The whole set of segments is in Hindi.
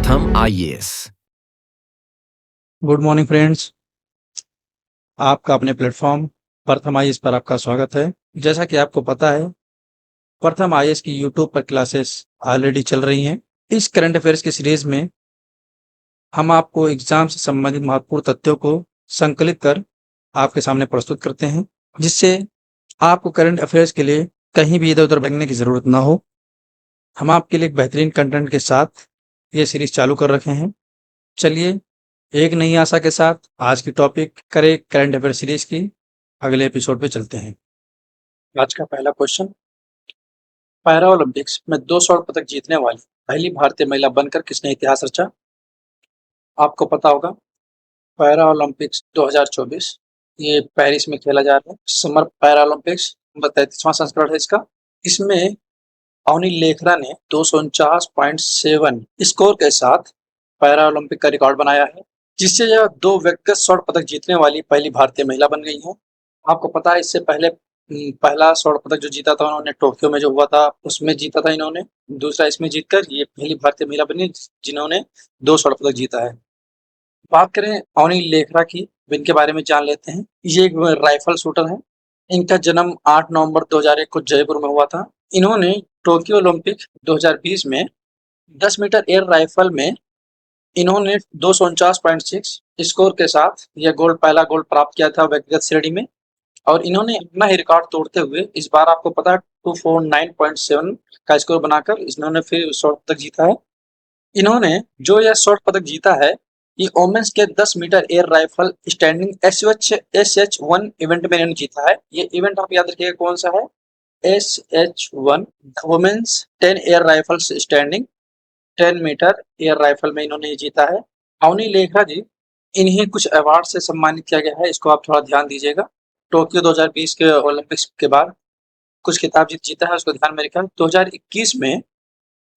प्रथम आईएएस। गुड मॉर्निंग फ्रेंड्स, आपका अपने प्लेटफॉर्म प्रथम आईएएस पर आपका स्वागत है। जैसा कि आपको पता है, प्रथम आईएएस की यूट्यूब पर क्लासेस ऑलरेडी चल रही हैं। इस करंट अफेयर्स की सीरीज में हम आपको एग्जाम से संबंधित महत्वपूर्ण तथ्यों को संकलित कर आपके सामने प्रस्तुत करते हैं, जिससे आपको करंट अफेयर्स के लिए कहीं भी इधर उधर भटकने की जरूरत ना हो। हम आपके लिए एक बेहतरीन कंटेंट के साथ ये सीरीज चालू कर रखे हैं। चलिए, एक नई आशा के साथ आज की टॉपिक करें करंट अफेयर सीरीज की अगले एपिसोड पे चलते हैं। आज का पहला क्वेश्चन, पैरा ओलंपिक्स में 2 स्वर्ण पदक जीतने वाली पहली भारतीय महिला बनकर किसने इतिहास रचा? आपको पता होगा, पैरा ओलंपिक्स 2024 ये पेरिस में खेला जा रहा है। समर पैरा ओलंपिक्स 33वां संस्करण है इसका। इसमें अवनी लेखरा ने 249.7 स्कोर के साथ पैरा ओलंपिक का रिकॉर्ड बनाया है, जिससे यह 2 व्यक्तिगत स्वर्ण पदक जीतने वाली पहली भारतीय महिला बन गई है। आपको पता है, इससे पहले पहला स्वर्ण पदक जो जीता था उन्होंने टोक्यो में जो हुआ था उसमें जीता था इन्होंने। दूसरा इसमें जीतकर ये पहली भारतीय महिला बनी जिन्होंने 2 स्वर्ण पदक जीता है। बात करें अवनी लेखरा की, इनके बारे में जान लेते हैं। ये एक राइफल शूटर है। इनका जन्म 8 नवंबर 2001 को जयपुर में हुआ था। इन्होंने टोक्यो ओलंपिक 2020 में 10 मीटर एयर राइफल में इन्होंने 249.6 स्कोर के साथ यह पहला गोल्ड प्राप्त किया था व्यक्तिगत श्रेणी में। और इन्होंने अपना ही रिकॉर्ड तोड़ते हुए इस बार आपको पता है 249.7 का स्कोर बनाकर इन्होंने फिर स्वर्ण पदक जीता है। इन्होंने जो यह स्वर्ण पदक जीता है, ये वोमेन्स के 10 metre air rifle standing SH1 event में इन्होंने जीता है। ये इवेंट आप याद रखिएगा कौन सा है, SH1 women's 10 air rifle standing 10 metre air rifle में इन्होंने जीता है। अवनी लेखरा जी, इन्हें कुछ अवार्ड से सम्मानित किया गया है, इसको आप थोड़ा ध्यान दीजिएगा। टोक्यो 2020 के ओलंपिक्स के बाद कुछ खिताब जीता है, उसको ध्यान में रखा। 2021 में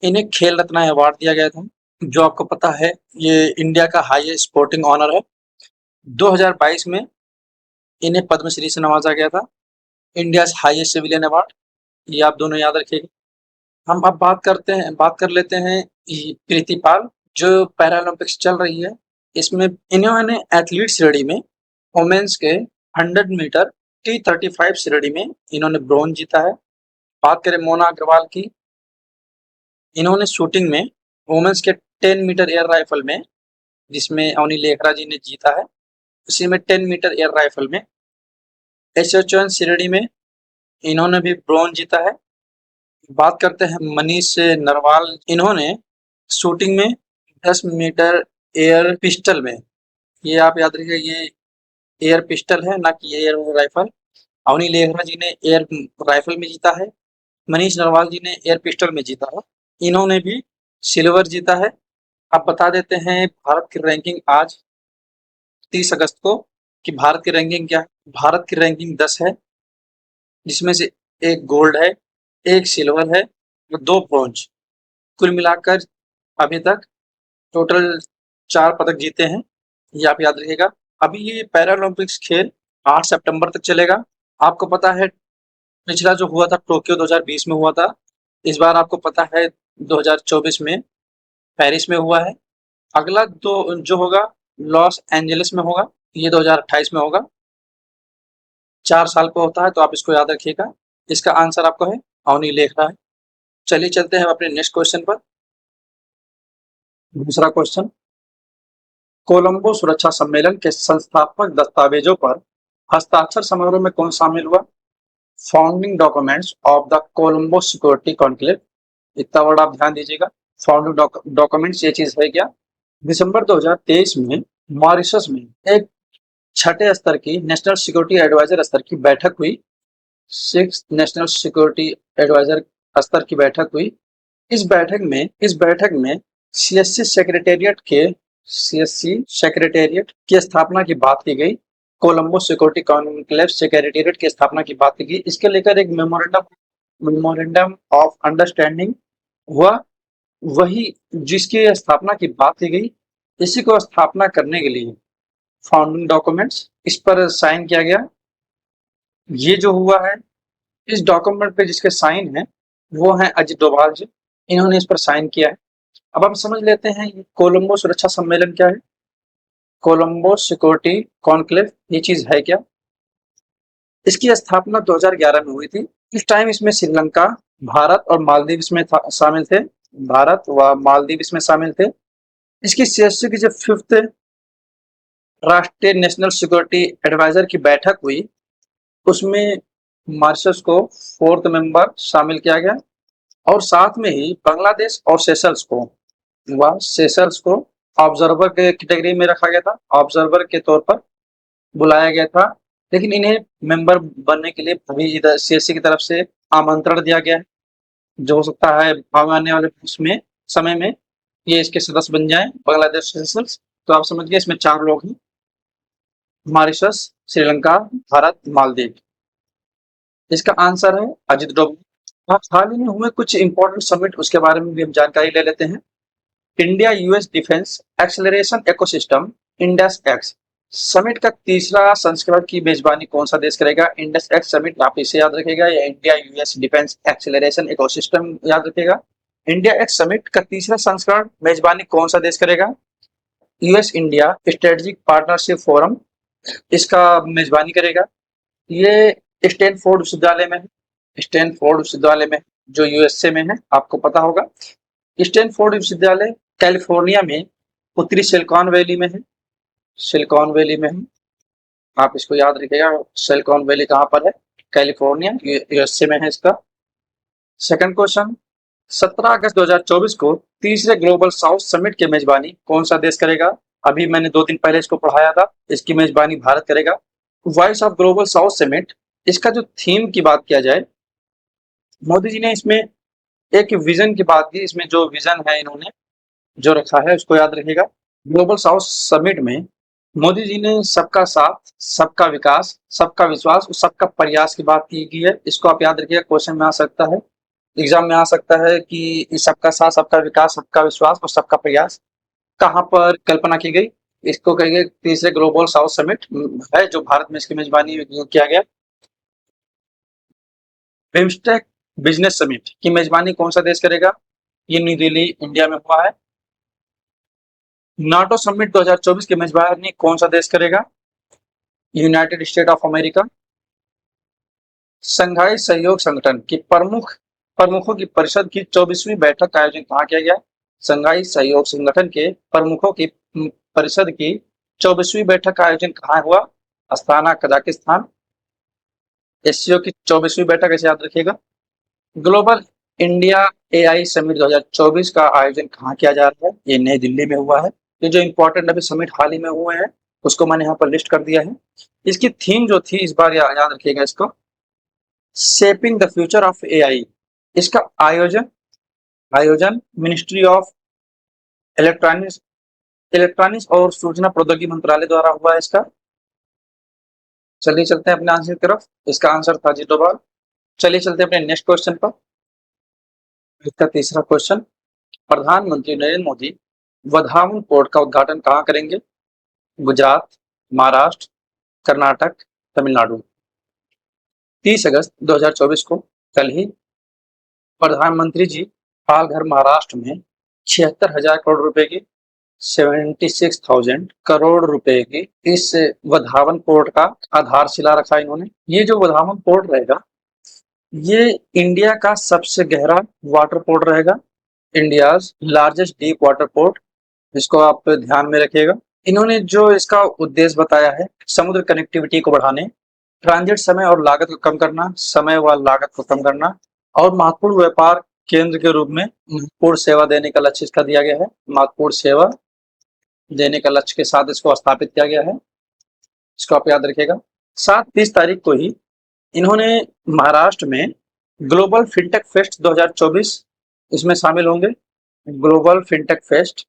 इन्हें खेल रत्न अवार्ड दिया गया था, जो आपको पता है ये इंडिया का हाईएस्ट स्पोर्टिंग ऑनर है। 2022 में इन्हें पद्मश्री से नवाजा गया था, इंडिया हाईएस्ट सिविलियन अवार्ड। ये आप दोनों याद रखिएगा। हम अब बात कर लेते हैं प्रीति पाल, जो पैरा ओलंपिक्स चल रही है। इसमें इन्होंने एथलीट श्रेणी में वुमेन्स के 100 मीटर T35 श्रेणी में इन्होंने ब्रॉन्ज जीता है। बात करें मोना अग्रवाल की, इन्होंने शूटिंग में वुमेन्स के 10 मीटर एयर राइफल में, जिसमें अवनी लेखरा जी ने जीता है, उसी में 10 मीटर एयर राइफल में SH1 श्रेणी में इन्होंने भी ब्रॉन्ज जीता है। बात करते हैं मनीष नरवाल, इन्होंने शूटिंग में 10 मीटर एयर पिस्टल में, ये आप याद रखिए ये एयर पिस्टल है ना कि एयर राइफल। अवनी लेखरा जी ने एयर राइफल में जीता है, मनीष नरवाल जी ने एयर पिस्टल में जीता है। इन्होंने भी सिल्वर जीता है। अब बता देते हैं भारत की रैंकिंग आज 30 अगस्त को कि भारत की रैंकिंग क्या है। भारत की रैंकिंग 10 है, जिसमें से 1 गोल्ड है, 1 सिल्वर है और 2 ब्रॉन्ज। कुल मिलाकर अभी तक टोटल 4 पदक जीते हैं, ये आप याद रखिएगा। अभी ये पैरा ओलंपिक्स खेल 8 सितंबर तक चलेगा। आपको पता है पिछला जो हुआ था टोक्यो 2020 में हुआ था, इस बार आपको पता है 2024 में पेरिस में हुआ है। अगला जो होगा लॉस एंजलिस में होगा, ये 2028 में होगा। 4 साल पे होता है, तो आप इसको याद रखिएगा। इसका आंसर आपको है अवनी लेखरा है। चलिए चलते हैं अपने नेक्स्ट क्वेश्चन पर। दूसरा क्वेश्चन, कोलंबो सुरक्षा सम्मेलन के संस्थात्मक दस्तावेजों पर हस्ताक्षर समारोह में कौन शामिल हुआ? Founding documents of the Colombo security conclave. इतना वर्ड आप ध्यान दीजिएगा। फाउंडिंग डॉक्यूमेंट्स ये चीज है क्या? दिसंबर 2023 में मॉरिशस में एक छठे स्तर की नेशनल सिक्योरिटी एडवाइजर स्तर की बैठक हुई। 6th नेशनल सिक्योरिटी एडवाइजर स्तर की बैठक हुई। इस बैठक में सीएससी सेक्रेटेरिएट की स्थापना की बात की गई। कोलंबो सिक्योरिटी कॉन्क्लेव सेक्रेटेरिएट की स्थापना की बात की गई। इसके लेकर एक मेमोरेंडम ऑफ अंडरस्टैंडिंग हुआ, वही जिसकी स्थापना की बात की गई। इसी को स्थापना करने के लिए फाउंडिंग डॉक्यूमेंट्स, इस पर साइन किया गया। ये जो हुआ है, इस डॉक्यूमेंट पे जिसके साइन है वो है अजित डोभाल जी, इन्होंने इस पर साइन किया है। अब हम समझ लेते हैं ये कोलंबो सुरक्षा सम्मेलन क्या है। कोलंबो सिक्योरिटी कॉन्क्लेव ये चीज है क्या। इसकी स्थापना 2011 में हुई थी। इस टाइम इसमें श्रीलंका, भारत और मालदीव इसमें शामिल थे। भारत व मालदीव इसमें शामिल थे। इसकी सीएससी की जब 5th राष्ट्रीय नेशनल सिक्योरिटी एडवाइजर की बैठक हुई, उसमें मॉरिशस को 4th मेंबर शामिल किया गया और साथ में ही बांग्लादेश और सेशल्स को ऑब्जर्वर के कैटेगरी में रखा गया था, ऑब्जर्वर के तौर पर बुलाया गया था। लेकिन इन्हें मेंबर बनने के लिए अभी इधर सीएससी की तरफ से आमंत्रण दिया गया है। जो हो सकता है आने वाले उसमें समय में ये इसके सदस्य बन जाएं, बांग्लादेश सेशल्स। तो आप समझ गए इसमें 4 लोग हैं, मॉरिशस, श्रीलंका, भारत, मालदीव। इसका आंसर है अजित डोभाल। हाल ही में हुए कुछ इंपॉर्टेंट समिट उसके बारे में भी हम जानकारी ले लेते हैं। India US defence acceleration ecosystem Indus x summit का तीसरा संस्करण की मेजबानी कौन सा देश करेगा। इंडस एक्स समिट आप इसे याद रखेगा या India US defence acceleration ecosystem याद रखेगा। इंडिया एक्स समिट का तीसरा संस्करण मेजबानी कौन सा देश करेगा। US India strategic partnership forum इसका मेजबानी करेगा। ये स्टैनफोर्ड विश्वविद्यालय में है, स्टैनफोर्ड विश्वविद्यालय में जो यूएसए में है, आपको पता होगा। स्टैनफोर्ड विश्वविद्यालय कैलिफोर्निया में उत्तरी सिलिकॉन वैली में है, सिलिकॉन वैली में है। आप इसको याद रखिएगा, सिलिकॉन वैली कहाँ पर है, कैलिफोर्निया यूएसए में है इसका। सेकंड क्वेश्चन, 17 अगस्त 2024 को तीसरे ग्लोबल साउथ समिट की मेजबानी कौन सा देश करेगा। अभी मैंने 2 दिन पहले इसको पढ़ाया था, इसकी मेजबानी भारत करेगा। Voice of global south summit, इसका जो थीम की बात किया जाए, मोदी जी ने इसमें एक विजन की बात की। इसमें जो विजन है इन्होंने जो रखा है उसको याद रखिएगा। ग्लोबल साउथ समिट में मोदी जी ने सबका साथ, सबका विकास, सबका विश्वास और सबका प्रयास की बात की है। इसको आप याद रखिएगा, क्वेश्चन में आ सकता है, एग्जाम में आ सकता है कि सबका साथ, सबका विकास, सबका विश्वास और सबका प्रयास कहाँ पर कल्पना की गई। इसको कहेंगे तीसरे ग्लोबल साउथ समिट है जो भारत में इसकी मेजबानी किया गया। बिम्स्टेक बिजनेस समिट की मेजबानी कौन सा देश करेगा। ये न्यू दिल्ली इंडिया में हुआ है। नाटो समिट 2024 की मेजबानी कौन सा देश करेगा। United State of America. संघाई सहयोग संगठन की प्रमुखों की परिषद की 24वीं बैठक का आयोजन कहाँ किया गया। संघाई सहयोग संगठन के प्रमुखों की परिषद की 24वीं बैठक का आयोजन कहाँ हुआ। Astana, Kazakhstan. एससीओ की 24वीं बैठक ऐसे याद रखिएगा। ग्लोबल इंडिया एआई समिट 2024 का आयोजन कहाँ किया जा रहा है। ये नई दिल्ली में हुआ है। ये जो इंपॉर्टेंट अभी समिट हाल ही में हुए हैं उसको मैंने यहाँ पर लिस्ट कर दिया है। इसकी थीम जो थी इस बार याद रखिएगा इसको, shaping the future of AI. इसका आयोजन आयोजन मिनिस्ट्री ऑफ इलेक्ट्रॉनिक्स इलेक्ट्रॉनिक्स और सूचना प्रौद्योगिकी मंत्रालय द्वारा हुआ है इसका। चलिए चलते हैं अपने आंसर की तरफ। इसका आंसर था अजित डोभाल। चलिए चलते हैं अपने नेक्स्ट क्वेश्चन पर। इसका तीसरा क्वेश्चन, प्रधानमंत्री नरेंद्र मोदी वधावन पोर्ट का उद्घाटन कहाँ करेंगे। गुजरात, महाराष्ट्र, कर्नाटक, तमिलनाडु। 30 अगस्त 2024 को कल ही प्रधानमंत्री जी पालघर महाराष्ट्र में 76,000 करोड़ रुपए की 76,000 करोड़ रुपए की इस वधावन पोर्ट का आधारशिला रखा इन्होंने। ये जो वधावन पोर्ट रहेगा ये इंडिया का सबसे गहरा वाटर पोर्ट रहेगा, India's largest deep water port. इसको आप ध्यान में रखिएगा। इन्होंने जो इसका उद्देश्य बताया है, समुद्र कनेक्टिविटी को बढ़ाने, ट्रांजिट समय और लागत को कम करना, समय व लागत को कम करना और महत्वपूर्ण व्यापार केंद्र के रूप में महत्वपूर्ण सेवा देने का लक्ष्य इसका दिया गया है। महत्वपूर्ण सेवा देने का लक्ष्य के साथ इसको स्थापित किया गया है। इसको आप याद रखिएगा। 7-30 तारीख को ही इन्होंने महाराष्ट्र में ग्लोबल फिनटेक फेस्ट 2024 इसमें शामिल होंगे। ग्लोबल फिनटेक फेस्ट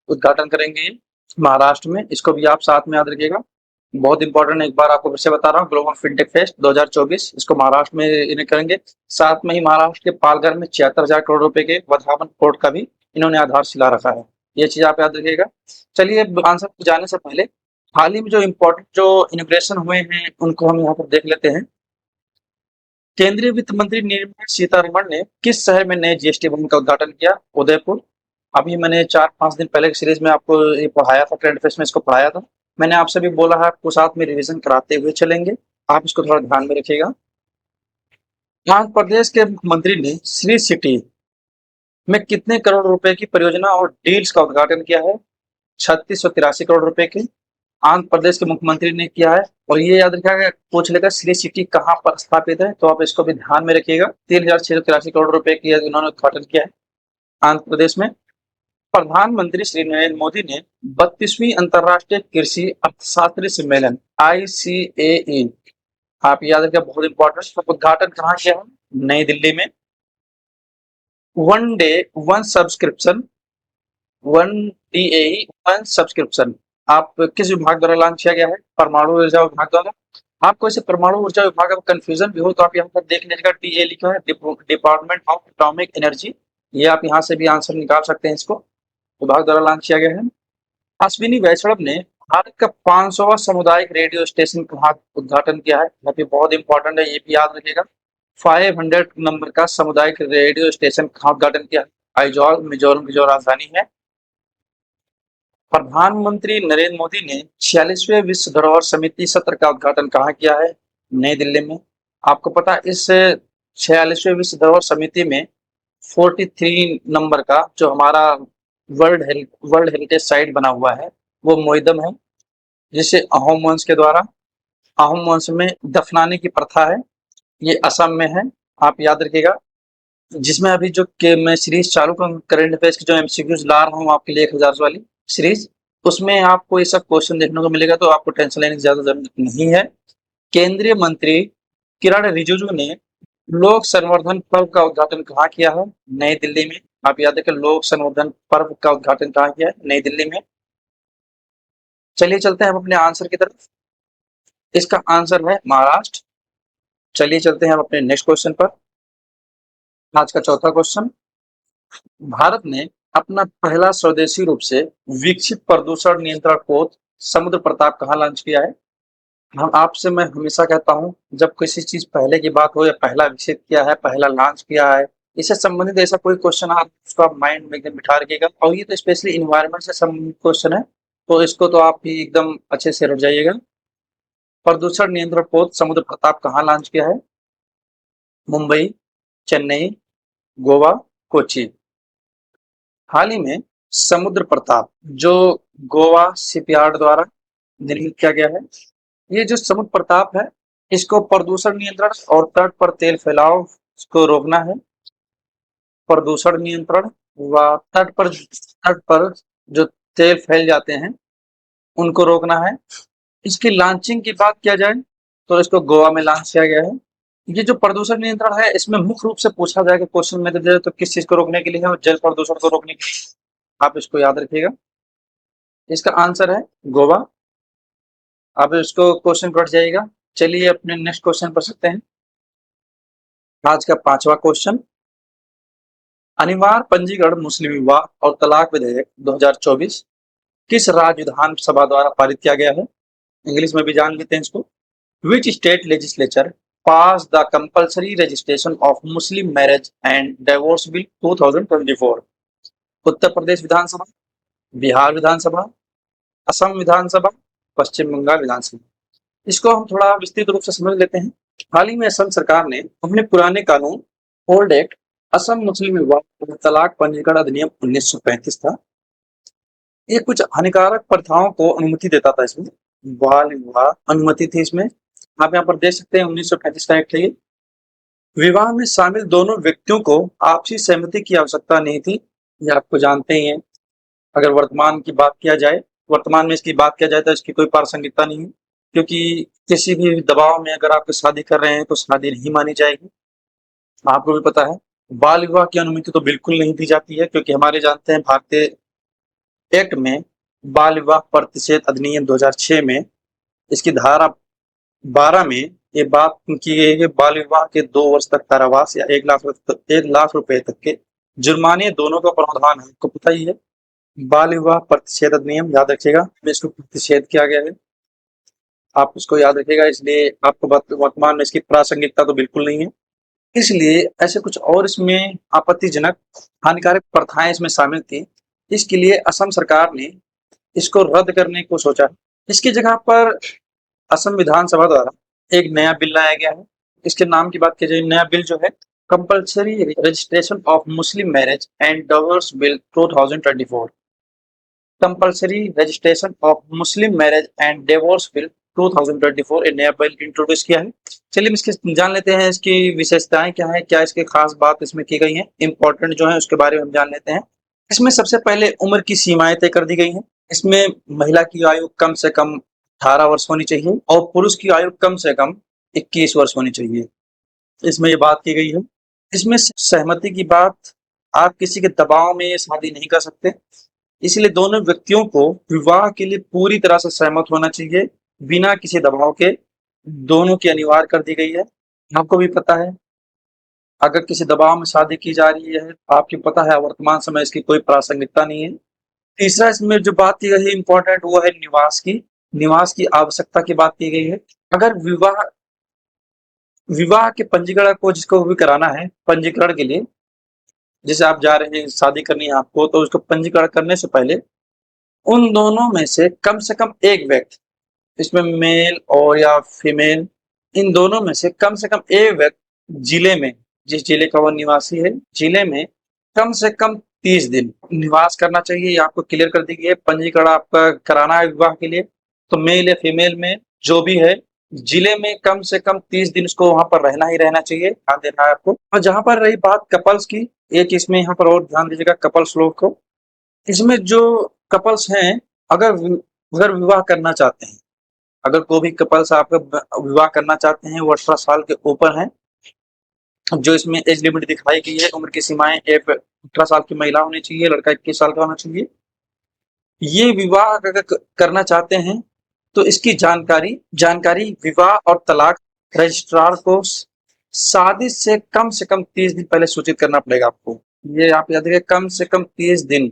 उद्घाटन करेंगे महाराष्ट्र में। इसको भी आप साथ में याद रखिएगा, बहुत इंपॉर्टेंट। एक बार आपको फिर से बता रहा हूँ, ग्लोबल फिनटेक फेस्ट 2024 इसको महाराष्ट्र में इन्हें करेंगे। साथ में ही महाराष्ट्र के पालघर में 76,000 करोड़ रुपए के वधावन पोर्ट का भी इन्होंने आधारशिला रखा है। ये चीज आप याद रखिएगा। चलिए आंसर को जाने से पहले हाल ही में जो इम्पोर्टेंट जो इनोग्रेशन हुए हैं उनको हम यहाँ पर देख लेते हैं। केंद्रीय वित्त मंत्री निर्मला सीतारमण ने किस शहर में नए जीएसटी भवन का उद्घाटन किया। उदयपुर, अभी मैंने 4-5 दिन पहले की सीरीज में आपको ये पढ़ाया था, करंट अफेयर्स में इसको पढ़ाया था। मैंने आपसे भी बोला है आपको साथ में रिवीजन कराते हुए चलेंगे, आप इसको थोड़ा ध्यान में रखिएगा। आंध्र प्रदेश के मुख्यमंत्री ने श्री सिटी में कितने करोड़ रुपए की परियोजना और डील्स का उद्घाटन किया है? 3683 करोड़ रुपए की आंध्र प्रदेश के मुख्यमंत्री ने किया है। और ये याद रखिएगा, पूछ लेगा श्री सिटी कहाँ पर स्थापित है, तो आप इसको भी ध्यान में रखिएगा। 3683 करोड़ रुपए की उन्होंने उद्घाटन किया है आंध्र प्रदेश में। प्रधानमंत्री श्री नरेंद्र मोदी ने 32वीं अंतर्राष्ट्रीय कृषि अर्थशास्त्री सम्मेलन ICAE, आप याद रखिएगा बहुत इंपॉर्टेंट, उद्घाटन कहाँ किया है? नई दिल्ली में। One day one subscription, one DAE one subscription आप किस विभाग द्वारा लॉन्च किया गया है? परमाणु ऊर्जा विभाग द्वारा। आपको इसे परमाणु ऊर्जा विभाग का कंफ्यूजन भी हो तो आप यहाँ पर देख लीजिएगा, DA लिखा है, डिपार्टमेंट ऑफ एटॉमिक एनर्जी। ये आप यहाँ से भी आंसर निकाल सकते हैं, इसको विभाग द्वारा लॉन्च किया गया है। अश्विनी वैष्णव ने भारत का 500वां सामुदायिक रेडियो स्टेशन का उद्घाटन किया है। यह भी बहुत इंपॉर्टेंट है, ये भी याद रखिएगा। 500 नंबर का सामुदायिक रेडियो स्टेशन का उद्घाटन किया है। आइजॉल मिजोरम की जो राजधानी है। प्रधानमंत्री नरेंद्र मोदी ने 46वें विश्व धरोहर समिति सत्र का उद्घाटन कहाँ किया है? नई दिल्ली में। आपको पता है इस 46वें विश्व धरोहर समिति में 43 नंबर का जो हमारा वर्ल्ड हेरिटेज साइट बना हुआ है वो मोइदम है, जिसे अहोम वंश के द्वारा अहोम वंश में दफनाने की प्रथा है। ये असम में है, आप याद रखिएगा। जिसमें अभी जो मैं सीरीज चालू करूँ करंट अफेयर्स की, जो MCQs ला रहा हूँ आपके लिए 1000 वाली सीरीज, उसमें आपको ये सब क्वेश्चन देखने को मिलेगा, तो आपको टेंशन लेने की ज्यादा जरूरत नहीं है। केंद्रीय मंत्री किरण रिजिजू ने लोक संवर्धन पर्व का उद्घाटन कहाँ किया है? नई दिल्ली में। आप याद रखें, लोक संवर्धन पर्व का उद्घाटन कहाँ किया है? नई दिल्ली में। चलिए चलते हैं हम अपने आंसर की तरफ। इसका आंसर है महाराष्ट्र। चलिए चलते हैं हम अपने नेक्स्ट क्वेश्चन पर। आज का चौथा क्वेश्चन, भारत ने अपना पहला स्वदेशी रूप से विकसित प्रदूषण नियंत्रण पोत समुद्र प्रताप कहाँ लॉन्च किया है? हम आपसे मैं हमेशा कहता हूँ, जब किसी चीज पहले की बात हो या पहला विकसित किया है, पहला लॉन्च किया है, इससे संबंधित ऐसा कोई क्वेश्चन आप उसको आप माइंड में एकदम बिठा रखिएगा। और ये तो स्पेशली इन्वायरमेंट से संबंधित क्वेश्चन है, तो इसको तो आप भी एकदम अच्छे से रट जाइएगा। प्रदूषण नियंत्रण पोत समुद्र प्रताप कहाँ लॉन्च किया है? मुंबई, चेन्नई, गोवा, कोची। हाल ही में समुद्र प्रताप जो गोवा शिपयार्ड द्वारा निर्मित किया गया है। ये जो समुद्र प्रताप है, इसको प्रदूषण नियंत्रण और तट पर तेल फैलाव को रोकना है। प्रदूषण नियंत्रण व तट पर जो तेल फैल जाते हैं उनको रोकना है। इसकी लॉन्चिंग की बात किया जाए तो इसको गोवा में लॉन्च किया गया है। ये जो प्रदूषण नियंत्रण है, इसमें मुख्य रूप से पूछा जाएगा क्वेश्चन में तो किस चीज को रोकने के लिए है? और जल प्रदूषण को रोकने के लिए। आप इसको याद रखिएगा, इसका आंसर है गोवा। अब इसको क्वेश्चन पढ़ जाइएगा। चलिए अपने नेक्स्ट क्वेश्चन पढ़ सकते हैं। आज का पांचवा क्वेश्चन, अनिवार्य पंजीकरण मुस्लिम विवाह और तलाक विधेयक 2024 किस राज्य विधानसभा द्वारा पारित किया गया है? इंग्लिश में भी जान लेते हैं इसको। Which state legislature pass the compulsory registration of Muslim marriage and divorce bill 2024? Uttar Pradesh विधानसभा, बिहार विधानसभा, असम विधानसभा, पश्चिम बंगाल विधानसभा। इसको हम थोड़ा विस्तृत रूप से समझ लेते हैं। हाल ही में असम सरकार ने अपने पुराने कानून ओल्ड एक्ट असम मुस्लिम विवाह और तलाक पंजीकरण अधिनियम 1935 था। ये कुछ हानिकारक प्रथाओं को अनुमति देता था। इसमें बाल विवाह अनुमति थी। इसमें आप यहाँ पर देख सकते हैं 1935 का एक्ट है ये। विवाह में शामिल दोनों व्यक्तियों को आपसी सहमति की आवश्यकता नहीं थी, ये आपको जानते ही हैं। अगर वर्तमान में इसकी बात किया जाए तो इसकी कोई प्रासंगिकता नहीं है, क्योंकि किसी भी दबाव में अगर आप शादी कर रहे हैं तो शादी नहीं मानी जाएगी। आपको भी पता है बाल विवाह की अनुमति तो बिल्कुल नहीं दी जाती है, क्योंकि हमारे जानते हैं भारतीय एक्ट में बाल विवाह प्रतिषेध अधिनियम 2006 में इसकी धारा 12 में ये बात की गई है कि बाल विवाह के 2 वर्ष तक कारावास या 1 लाख रुपए तक के जुर्माने दोनों का प्रावधान है। आपको पता ही है बाल विवाह प्रतिषेध अधिनियम, याद रखिएगा इसको प्रतिषेध किया गया है, आप उसको याद रखिएगा। इसलिए आपको वर्तमान में इसकी प्रासंगिकता तो बिल्कुल नहीं है। इसलिए ऐसे कुछ और इसमें आपत्तिजनक हानिकारक प्रथाएं इसमें शामिल थी, इसके लिए असम सरकार ने इसको रद्द करने को सोचा। इसकी जगह पर असम विधानसभा द्वारा एक नया बिल लाया गया है। इसके नाम की बात की जाए, नया बिल जो है compulsory registration of Muslim marriage and divorce bill 2024। Compulsory registration of Muslim marriage and divorce bill 2024 एक नया बिल इंट्रोड्यूस किया है। चलिए हम इसके जान लेते हैं, इसकी विशेषताएं क्या है, क्या इसकी खास बात इसमें की गई है, इंपॉर्टेंट जो है उसके बारे में हम जान लेते हैं। इसमें सबसे पहले उम्र की सीमाएं तय कर दी गई हैं। इसमें महिला की आयु कम से कम 18 वर्ष होनी चाहिए और पुरुष की आयु कम से कम 21 वर्ष होनी चाहिए। इसमें ये बात की गई है। इसमें सहमति की बात, आप किसी के दबाव में ये शादी नहीं कर सकते, इसलिए दोनों व्यक्तियों को विवाह के लिए पूरी तरह से सहमत होना चाहिए बिना किसी दबाव के। दोनों की अनिवार्य कर दी गई है। आपको भी पता है अगर किसी दबाव में शादी की जा रही है, आपको पता है वर्तमान समय इसकी कोई प्रासंगिकता नहीं है। तीसरा इसमें जो बात की गई है इंपॉर्टेंट, वो है निवास की। निवास की आवश्यकता की बात की गई है। अगर विवाह विवाह के पंजीकरण को जिसको भी कराना है, पंजीकरण के लिए जैसे आप जा रहे हैं शादी करनी है आपको, तो उसको पंजीकरण करने से पहले उन दोनों में से कम एक व्यक्ति, इसमें मेल और या फीमेल, इन दोनों में से कम एक व्यक्ति जिले में, जिस जिले का वो निवासी है, जिले में कम से कम 30 दिन निवास करना चाहिए। ये आपको क्लियर कर दी गई है। पंजीकरण आपका कराना है विवाह के लिए, तो मेल या फीमेल में जो भी है, जिले में कम से कम 30 दिन उसको वहां पर रहना ही रहना चाहिए। ध्यान देना है आपको। और जहां पर रही बात कपल्स की, एक इसमें यहाँ पर और ध्यान दीजिएगा कपल्स लोग को। इसमें जो कपल्स हैं, अगर अगर विवाह करना चाहते हैं, अगर कोई भी कपल्स आपका विवाह करना चाहते हैं, वो 18 साल के ऊपर हैं, जो इसमें एज लिमिट दिखाई गई है, उम्र की सीमाएं, एक 18 साल की महिला होनी चाहिए, लड़का 21 साल का होना चाहिए। ये विवाह अगर करना चाहते हैं तो इसकी जानकारी विवाह और तलाक रजिस्ट्रार को शादी से कम 30 दिन पहले सूचित करना पड़ेगा आपको। ये आप याद रखिए, कम से कम 30 दिन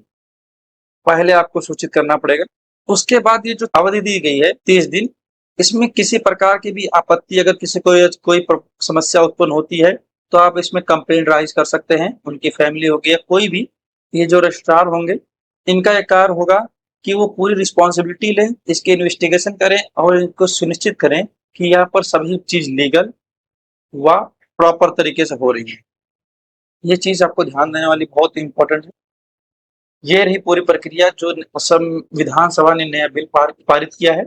पहले आपको सूचित करना पड़ेगा। उसके बाद ये जो अवधि दी गई है 30 दिन, इसमें किसी प्रकार की भी आपत्ति, अगर किसी को कोई समस्या उत्पन्न होती है, तो आप इसमें कंप्लेंट राइज कर सकते हैं। उनकी फैमिली होगी या कोई भी, ये जो रजिस्ट्रार होंगे, इनका एक कार्य होगा कि वो पूरी रिस्पॉन्सिबिलिटी लें, इसकी इन्वेस्टिगेशन करें और इनको सुनिश्चित करें कि यहाँ पर सभी चीज लीगल व प्रॉपर तरीके से हो रही है। ये चीज आपको ध्यान देने वाली बहुत इंपॉर्टेंट है। ये रही पूरी प्रक्रिया जो असम विधानसभा ने नया बिल पारित किया है,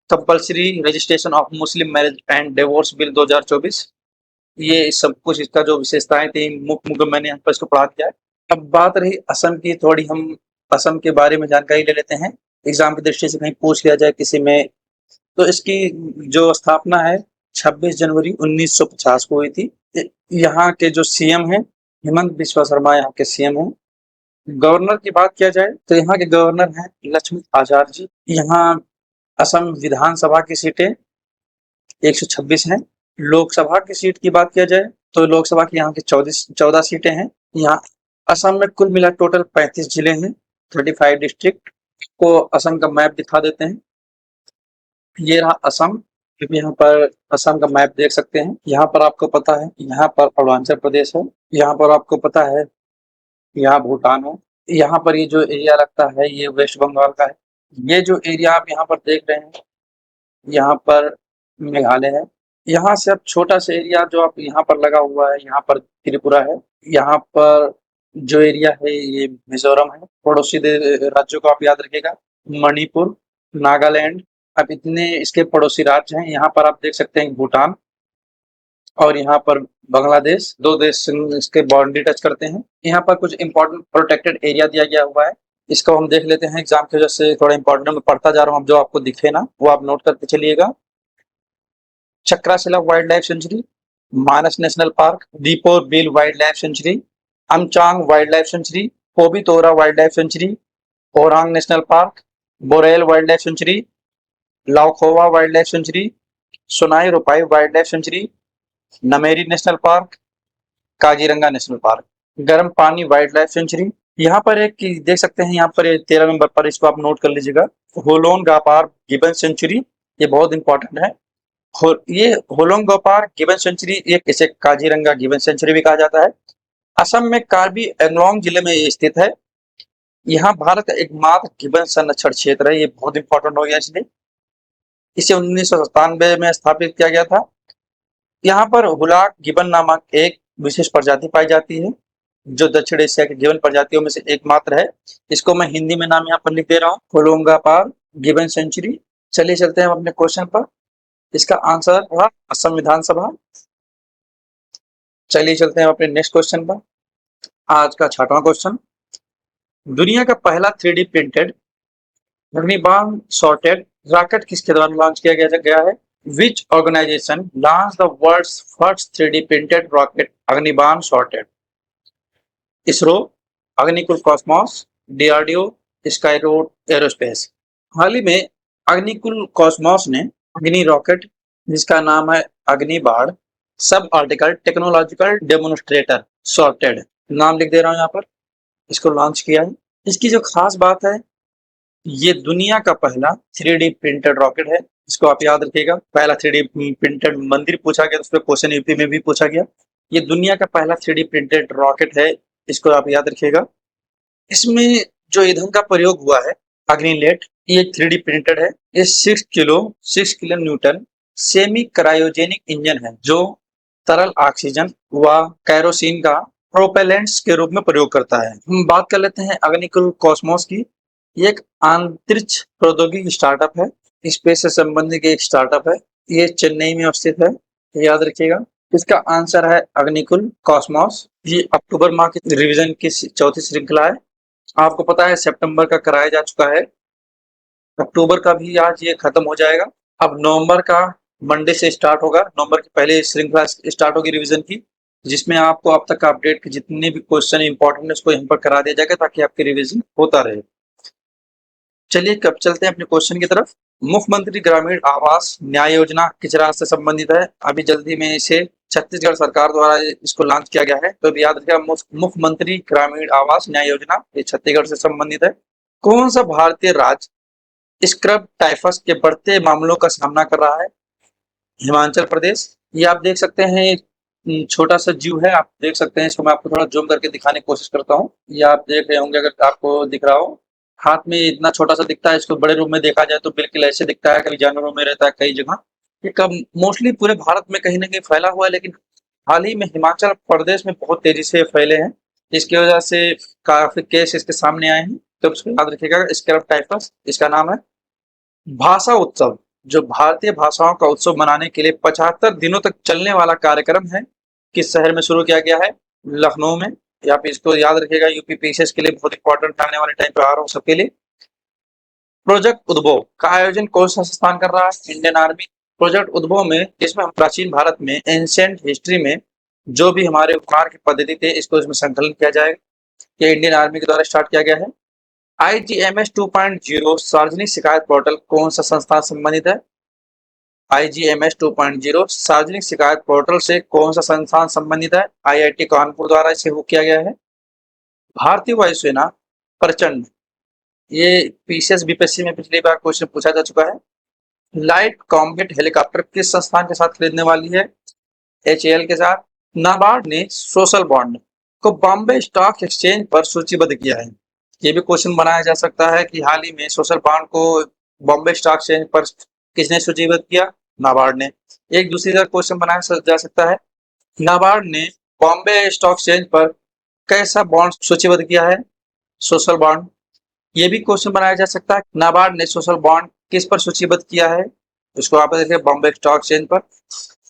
compulsory registration of Muslim marriage and divorce bill 2024। ये सब कुछ इसका जो विशेषताएं थी, मुख्य मुख्य मैंने यहाँ पर इसको पढ़ा दिया है। अब बात रही असम की, थोड़ी हम असम के बारे में जानकारी ले लेते हैं। एग्जाम की दृष्टि से कहीं पूछ लिया जाए किसी में, तो इसकी जो स्थापना है 26 जनवरी 1950 को हुई थी। यहाँ के जो सीएम हैं, हेमंत बिस्वा शर्मा यहाँ के सीएम हैं। गवर्नर की बात किया जाए तो यहाँ के गवर्नर हैं लक्ष्मी आचार्य जी। यहाँ असम विधानसभा की सीटें 126 हैं। लोकसभा की सीट की बात किया जाए तो लोकसभा की यहाँ की 14 सीटें हैं। यहाँ असम में कुल मिला टोटल 35 जिले हैं, 35 डिस्ट्रिक्ट। को असम का मैप दिखा देते हैं। ये रहा असम। यहाँ पर असम का मैप देख सकते हैं। यहाँ पर आपको पता है, यहाँ पर अरुणाचल प्रदेश है, यहाँ पर आपको पता है यहाँ भूटान है, यहाँ पर ये जो एरिया लगता है ये वेस्ट बंगाल का है। ये जो एरिया आप यहाँ पर देख रहे हैं, यहाँ पर मेघालय है। यहाँ से अब छोटा सा एरिया जो आप यहाँ पर लगा हुआ है, यहाँ पर त्रिपुरा है। यहाँ पर जो एरिया है ये मिजोरम है। पड़ोसी राज्यों को आप याद रखिएगा, मणिपुर, नागालैंड। अब इतने इसके पड़ोसी राज्य हैं। यहाँ पर आप देख सकते हैं भूटान और यहाँ पर बांग्लादेश, दो देश इसके बाउंड्री टच करते हैं। यहाँ पर कुछ इंपॉर्टेंट प्रोटेक्टेड एरिया दिया गया हुआ है, इसको हम देख लेते हैं। एग्जाम की वजह से थोड़ा इंपॉर्टेंट मैं पढ़ता जा रहा हूँ, अब जो आपको दिखे ना वो आप नोट करके चलिएगा। Chakrashila wild life sanctuary, Manas national park, Deepor Beel wild life sanctuary, Amchang wild life sanctuary, Pobitora wild life sanctuary, Orang national park, Borail wild life sanctuary, Laokhowa wild life sanctuary, Sonai Rupai wild life sanctuary, Nameri national park, Kaziranga national park, Garampani wild life century. यहाँ पर एक देख सकते हैं, यहाँ पर 13 नंबर पर, इसको आप नोट कर लीजिएगा, होलोन गापार गिबन सेंचुरी। ये बहुत इंपॉर्टेंट है। ये होलोंग गोपार गिबन सेंचुरी, ये इसे काजीरंगा गिबन सेंचुरी भी कहा जाता है। असम में कार्बी एंगलोंग जिले में ये स्थित है। यहाँ भारत का एकमात्र गिबन संरक्षण क्षेत्र है, ये बहुत इंपॉर्टेंट हो गया इसलिए। इसे 1997 में स्थापित किया गया था। यहाँ पर हुलाक गिबन नामक एक विशेष प्रजाति पाई जाती है, जो दक्षिण एशिया की गिबन प्रजातियों में से एकमात्र है। इसको मैं हिंदी में नाम यहाँ पर लिख दे रहा हूँ, होलोंगापार गिबन सेंचुरी। चलिए चलते हैं हम अपने क्वेश्चन पर। इसका आंसर था असम विधानसभा। चलिए चलते हैं अपने नेक्स्ट क्वेश्चन पर। आज का 6वां क्वेश्चन, दुनिया का पहला 3D प्रिंटेड अग्निबाण सॉर्टेड रॉकेट किसके द्वारा लॉन्च किया गया है? Which organization launched the world's first 3D printed rocket Agnibaan sorted? ISRO, Agnikul Cosmos, DRDO, Skyroot Aerospace. हाल ही में अग्निकुल कॉस्मोस ने अग्नि रॉकेट, जिसका नाम है अग्निबाण sub article technological demonstrator sorted, नाम लिख दे रहा हूं यहाँ पर, इसको लॉन्च किया है। इसकी जो खास बात है, ये दुनिया का पहला 3D प्रिंटेड रॉकेट है। इसको आप याद रखिएगा। पहला 3D प्रिंटेड मंदिर पूछा गया, उस पर क्वेश्चन यूपी में भी पूछा गया। ये दुनिया का पहला 3D प्रिंटेड रॉकेट है, इसको आप याद रखिएगा। इसमें जो ईंधन का प्रयोग हुआ है अग्निलेट, ये 3D प्रिंटेड है। ये 6 kilo Newton semi cryogenic engine है, जो तरल ऑक्सीजन व कैरोसिन का प्रोपेलेंट्स के रूप में प्रयोग करता है। हम बात कर लेते हैं अग्निकुल कॉस्मोस की। ये एक अंतरिक्ष प्रौद्योगिकी स्टार्टअप है, स्पेस से संबंधित एक स्टार्टअप है। ये चेन्नई में स्थित है, याद रखिएगा। इसका आंसर है अग्निकुल कॉस्मोस। ये अक्टूबर माह की रिवीजन की 4थी श्रृंखला है। आपको पता है सितंबर का कराया जा चुका है, अक्टूबर का भी आज ये खत्म हो जाएगा। अब नवंबर का मंडे से स्टार्ट होगा, नवंबर की पहले श्रृंखला स्टार्ट होगी रिवीजन की, जिसमें आपको अब तक अपडेट के जितने भी क्वेश्चन इंपॉर्टेंट है उसको यहाँ पर करा दिया जाएगा, ताकि आपकी रिवीजन होता रहे। चलिए कब चलते हैं अपने क्वेश्चन की तरफ। मुख्यमंत्री ग्रामीण आवास न्याय योजना किस राज्य से संबंधित है? अभी जल्दी में इसे छत्तीसगढ़ सरकार द्वारा इसको लॉन्च किया गया है, तो याद रखिएगा मुख्यमंत्री ग्रामीण आवास न्याय योजना, ये छत्तीसगढ़ से संबंधित है। कौन सा भारतीय राज्य स्क्रब टाइफस के बढ़ते मामलों का सामना कर रहा है? हिमाचल प्रदेश। ये आप देख सकते हैं, छोटा सा जीव है, आप देख सकते हैं इसको। मैं आपको थोड़ा जूम करके दिखाने की कोशिश करता हूँ। ये आप देख रहे होंगे, अगर आपको दिख रहा हो, हाथ में इतना छोटा सा दिखता है। इसको बड़े रूप में देखा जाए तो बिल्कुल ऐसे दिखता है, कभी जानवरों में रहता है, कई जगह। ये कब मोस्टली पूरे भारत में कहीं ना कहीं फैला हुआ है, लेकिन हाल ही में हिमाचल प्रदेश में बहुत तेजी से फैले हैं। इसकी वजह से काफी केस इसके सामने आए हैं, तो उसको याद रखिएगा। स्क्रब टाइफस इसका नाम है। भाषा उत्सव, जो भारतीय भाषाओं का उत्सव मनाने के लिए 75 दिनों तक चलने वाला कार्यक्रम है, किस शहर में शुरू किया गया है? लखनऊ में। या फिर इसको याद रखिएगा, यूपी पीसीएस के लिए बहुत इंपॉर्टेंट आने वाले टाइम पे आ रहा हूँ सबके लिए। प्रोजेक्ट उद्भव का आयोजन कौन सा संस्थान कर रहा है? Indian army. प्रोजेक्ट उद्भव में, इसमें हम प्राचीन भारत में एंशिएंट हिस्ट्री में जो भी हमारे उपकार की पद्धति थे, इसको इसमें संकलन किया जाएगा। ये इंडियन आर्मी के द्वारा स्टार्ट किया गया है। IGMS 2.0 सार्वजनिक शिकायत पोर्टल कौन सा संस्थान संबंधित है? IGMS 2.0 सार्वजनिक शिकायत पोर्टल से कौन सा संस्थान संबंधित है? IIT कानपुर द्वारा इसे हुक किया गया है। भारतीय वायुसेना प्रचंड, ये पीसीएस बीपीएससी में पिछली बार क्वेश्चन पूछा जा चुका है। लाइट कॉम्बैट हेलीकॉप्टर किस संस्थान के साथ खरीदने वाली है? HAL के साथ। नाबार्ड ने सोशल बॉन्ड को बॉम्बे स्टॉक एक्सचेंज पर सूचीबद्ध किया है। ये भी क्वेश्चन बनाया जा सकता है कि हाल ही में सोशल बॉन्ड को बॉम्बे स्टॉक एक्सचेंज पर किसने सूचीबद्ध किया? नाबार्ड ने। एक दूसरी तरह क्वेश्चन बनाया जा सकता है, नाबार्ड ने बॉम्बे स्टॉक एक्सचेंज पर कैसा बॉन्ड सूचीबद्ध किया है? Social bond. ये भी क्वेश्चन बनाया जा सकता है, नाबार्ड ने सोशल बॉन्ड किस पर सूचीबद्ध किया है? इसको आप देखिए, बॉम्बे स्टॉक एक्सचेंज पर।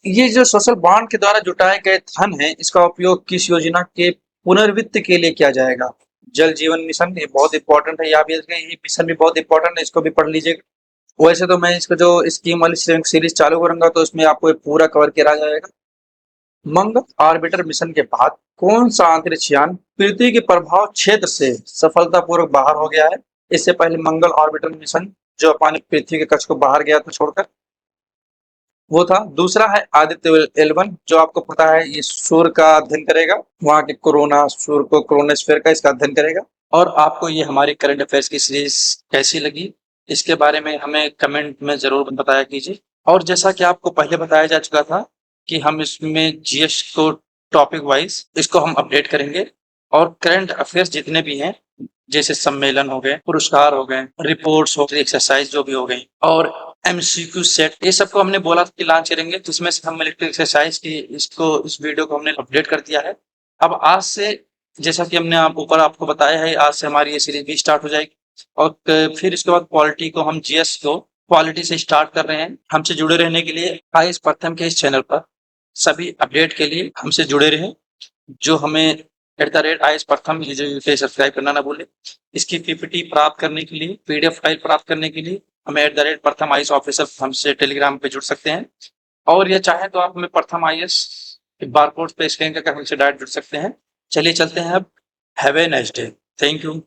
ये जो सोशल बॉन्ड के द्वारा जुटाए गए धन है, इसका उपयोग किस योजना के पुनर्वित्त के लिए किया जाएगा? जल जीवन मिशन, ये बहुत इंपॉर्टेंट है, आप ये मिशन भी बहुत इंपॉर्टेंट है, इसको भी पढ़ लीजिएगा। वैसे तो मैं इसको जो स्कीम वाली सीरीज चालू करूंगा, तो इसमें आपको पूरा कवर किया जाएगा। मंगल ऑर्बिटर मिशन के बाद कौन सा अंतरिक्ष यान पृथ्वी के प्रभाव क्षेत्र से सफलतापूर्वक बाहर हो गया है? इससे पहले मंगल ऑर्बिटर मिशन जो अपनी पृथ्वी के कक्ष को बाहर गया था छोड़कर, वो था। दूसरा है आदित्य L1, जो आपको पता है ये सूर्य का अध्ययन करेगा, वहां के कोरोना सूर्य को कोरोनोस्फीयर का इसका अध्ययन करेगा। और आपको ये हमारी करंट अफेयर्स की सीरीज कैसी लगी, इसके बारे में हमें कमेंट में जरूर बताया कीजिए। और जैसा कि आपको पहले बताया जा चुका था कि हम इसमें जीएस को टॉपिक वाइज इसको हम अपडेट करेंगे, और करंट अफेयर्स जितने भी हैं जैसे सम्मेलन हो गए, पुरस्कार हो गए, रिपोर्ट्स हो गई, एक्सरसाइज जो भी हो गई और एमसीक्यू सेट, ये सबको हमने बोला था कि लॉन्च करेंगे, जिसमें से हम मिलिट्री एक्सरसाइज की इस वीडियो को हमने अपडेट कर दिया है। अब आज से जैसा कि हमने ऊपर आपको बताया है, आज से हमारी ये सीरीज भी स्टार्ट हो जाएगी और फिर इसके बाद पॉलिटी को हम जीएस को क्वालिटी से स्टार्ट कर रहे हैं। हमसे जुड़े रहने के लिए आईएएस प्रथम के इस चैनल पर सभी अपडेट के लिए हमसे जुड़े रहें। जो हमें @IAS प्रथम ये जो यूपीआई सब्सक्राइब करना ना भूलें। इसकी पीपीटी प्राप्त करने के लिए, पीडीएफ फाइल प्राप्त करने के लिए हमें प्रथम आईएएस ऑफिशियल हमसे टेलीग्राम पे जुड़ सकते हैं और ये चाहे तो आप हमें प्रथम आईएएस बारकोड पे स्कैन करके हमसे डायरेक्ट जुड़ सकते हैं। चलिए चलते हैं अब। Have a nice day. Thank you.